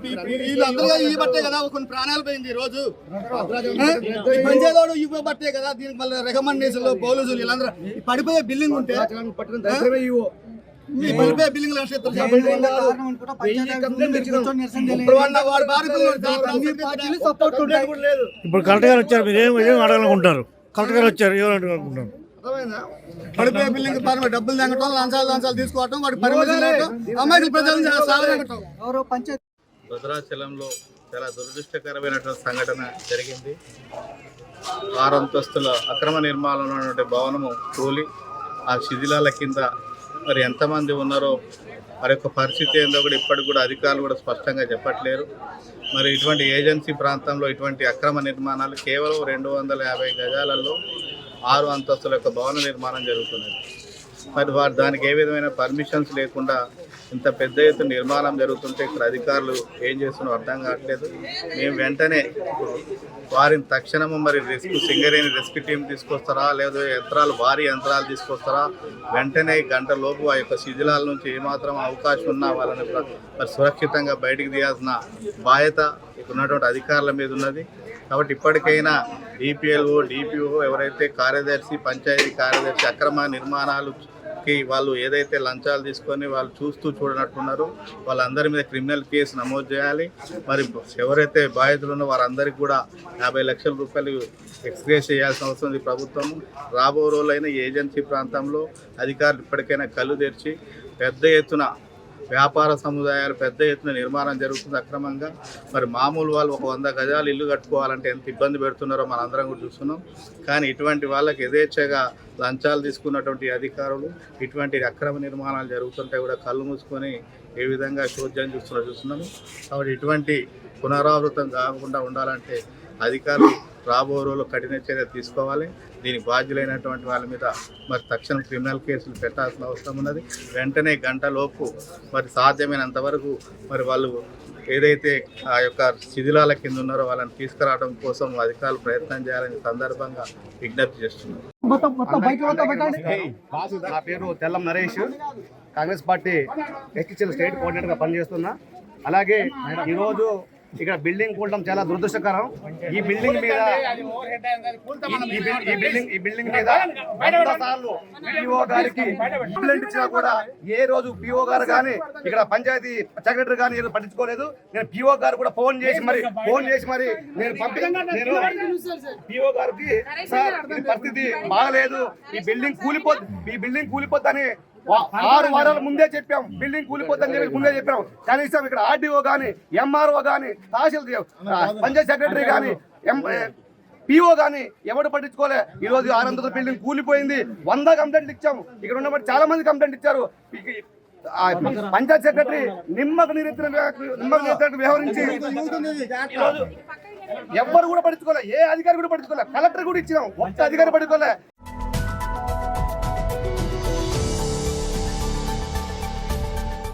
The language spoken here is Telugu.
వీళ్ళందరూ ఈ బట్టే కదా కొన్ని ప్రాణాలు పోయింది ఈ రోజు పంచేదోడు ఇవ్వ బట్టే కదా దీనికి మళ్ళీ రికమెండేషన్లు పోలీసులు వీళ్ళందరూ పడిపోయే బిల్డింగ్ ఉంటే పడిపోయే బిల్డింగ్ ఇప్పుడు కలెక్టర్ గారు వచ్చారు, మీరు ఏం అడగాలనుకుంటారు? కలెక్టర్ గారు వచ్చారు, ఏమని అడగాలనుకుంటారు? పడిపోయే బిల్డింగ్ డబ్బులు తగ్గటం లంచాలు తీసుకోవటం వాటి పర్మిషన్ అమ్మాయిలు ప్రజలు భద్రాచలంలో చాలా దురదృష్టకరమైనటువంటి సంఘటన జరిగింది. 6 అంతస్తుల అక్రమ నిర్మాణంలో ఉన్నటువంటి భవనము కూలి ఆ శిథిలాల కింద మరి ఎంతమంది ఉన్నారో మరి యొక్క పరిస్థితి ఏందో కూడా ఇప్పటికి కూడా అధికారులు కూడా స్పష్టంగా చెప్పట్లేరు. మరి ఇటువంటి ఏజెన్సీ ప్రాంతంలో ఇటువంటి అక్రమ నిర్మాణాలు కేవలం 250 గజాలలో 6 అంతస్తుల యొక్క భవన నిర్మాణం జరుగుతున్నది. మరి దానికి ఏ విధమైన పర్మిషన్స్ లేకుండా ఇంత పెద్ద ఎత్తున నిర్మాణం జరుగుతుంటే ఇక్కడ అధికారులు ఏం చేస్తున్నారో అర్థం కావట్లేదు. మేము వెంటనే వారిని తక్షణము మరి సింగరేణి రెస్క్యూ టీం తీసుకొస్తారా, లేదా భారీ యంత్రాలు తీసుకొస్తారా, వెంటనే గంట లోపు ఆ యొక్క శిథిలాల నుంచి ఏమాత్రం అవకాశం ఉన్నా వాళ్ళని మరి సురక్షితంగా బయటికి తీయాల్సిన బాధ్యత ఉన్నటువంటి అధికారుల మీద ఉన్నది. కాబట్టి ఇప్పటికైనా డిపిఎల్ఓ డిపిఓ ఎవరైతే కార్యదర్శి పంచాయతీ కార్యదర్శి అక్రమ నిర్మాణాలకి వాళ్ళు ఏదైతే లంచాలు తీసుకొని వాళ్ళు చూడనట్టున్నారో వాళ్ళందరి మీద క్రిమినల్ కేసు నమోదు చేయాలి. మరి ఎవరైతే బాధితులు ఉన్నో వారందరికీ కూడా 50 లక్షల రూపాయలు ఎక్స్గ్రేస్ చేయాల్సిన అవసరం ఉంది ప్రభుత్వం. రాబో రోజులైన ఏజెన్సీ ప్రాంతంలో అధికారులు ఇప్పటికైనా కళ్ళు తెరిచి పెద్ద ఎత్తున వ్యాపార సముదాయాలు పెద్ద ఎత్తున నిర్మాణం జరుగుతుంది అక్రమంగా. మరి మామూలు వాళ్ళు ఒక 100 గజాలు ఇల్లు కట్టుకోవాలంటే ఎంత ఇబ్బంది పెడుతున్నారో మనందరం కూడా చూస్తున్నాం. కానీ ఇటువంటి వాళ్ళకి యథేచ్ఛగా లంచాలు తీసుకున్నటువంటి అధికారులు ఇటువంటి అక్రమ నిర్మాణాలు జరుగుతుంటే కూడా కళ్ళు మూసుకొని ఏ విధంగా చోద్యం చూస్తున్నాము. కాబట్టి ఇటువంటి పునరావృతం కాకుండా ఉండాలంటే అధికారులు రాబో రోజుల్లో కఠిన చర్య తీసుకోవాలి. దీనికి బాధ్యులైనటువంటి వాళ్ళ మీద మరి తక్షణం క్రిమినల్ కేసులు పెట్టాల్సిన అవసరం ఉన్నది. వెంటనే గంట లోపు మరి సాధ్యమైనంత వరకు మరి వాళ్ళు ఏదైతే ఆ యొక్క శిథిలాల కింద ఉన్నారో వాళ్ళని తీసుకురావడం కోసం అధికారులు ప్రయత్నం చేయాలని సందర్భంగా విజ్ఞప్తి చేస్తున్నారు. నా పేరు Tellam Naresh, Congress party STCL state కోఆర్డినేటర్గా పనిచేస్తున్నా. అలాగే ఈరోజు ఇక్కడ బిల్డింగ్ కూడడం చాలా దురదృష్టకరం. ఈ బిల్డింగ్ మీద పిఓ గారికి కంప్లైంట్ ఇచ్చినా కూడా ఏ రోజు పిఓ గారు కానీ ఇక్కడ పంచాయతీ సెక్రటరీ కానీ ఏదో పట్టించుకోలేదు. నేను పిఓ గారు కూడా ఫోన్ చేసి మరి నేను పిఓ గారికి సార్ ఈ పరిస్థితి బాగలేదు, ఈ బిల్డింగ్ కూలిపోద్దని 6 వారాల ముందే చెప్పాం. బిల్డింగ్ కూలిపోతుందని చెప్పి ముందే చెప్పాం. కనీసం ఇక్కడ ఆర్డీఓ కానీ ఎంఆర్ఓ కానీ తహసీల్దార్ పంచాయత్ సెక్రటరీ కానీ పిఓ కానీ ఎవరు పట్టించుకోలే. ఈ రోజు 6 అంతస్తుల బిల్డింగ్ కూలిపోయింది. 100 కంప్లైంట్లు ఇచ్చాం. ఇక్కడ ఉన్న చాలా మంది కంప్లైంట్ ఇచ్చారు. పంచాయత్ సెక్రటరీ నిమ్మకు నీరెత్తిన వ్యవహరించి ఈరోజు ఎవ్వరు కూడా పట్టించుకోలే. ఏ అధికారి కూడా పట్టించుకోలే. కలెక్టర్ కూడా ఇచ్చినాం, ఒక్క అధికారి పట్టించుకోలే.